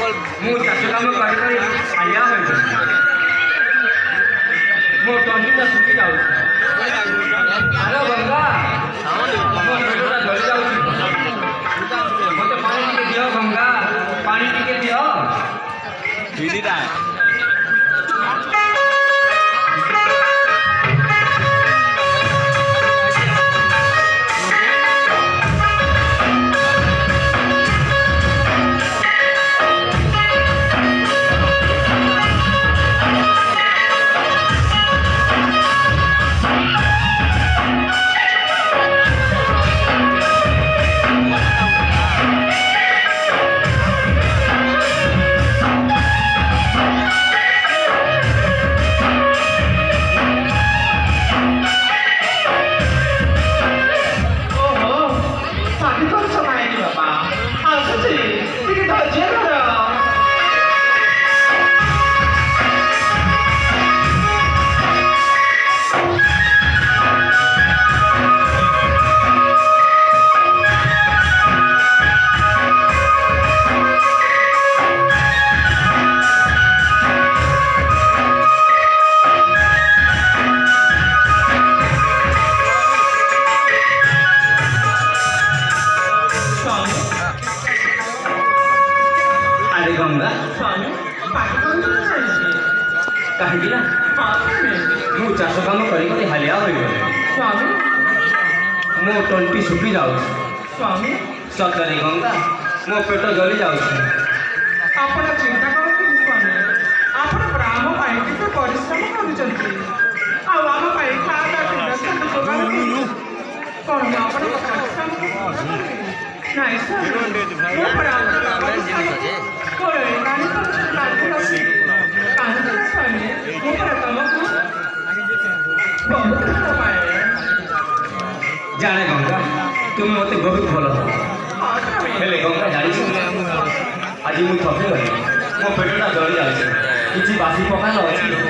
ମୁଁ ଚାଷ କାମ କରି କରି ହାଲିଆ ହୋଇଛି। ମୋ ତଣ୍ଟିଟା ଶୁଖି ଯାଉଛି। ଆରେ ଗଙ୍ଗା, ମୋ ପେଟଟା ଜଳି ଯାଉଛି। ମୋତେ ପାଣି ଟିକେ ଦିଅ ଗଙ୍ଗା, ପାଣି ଟିକେ ଦିଅ। गंगा कहीं मु चाष कम कर हालिया हो मो तंटी सुखी जाऊ सतरे गंगा मो पेट जली जाऊ चिंता करते स्वामी आप आम परिश्रम जाने गंगा तुम्हें मत बहुत भल हेले गंगा जानी आज मुझे थकी गली मो पेटा जली जाऊँ किसी बासी पकान अच्छी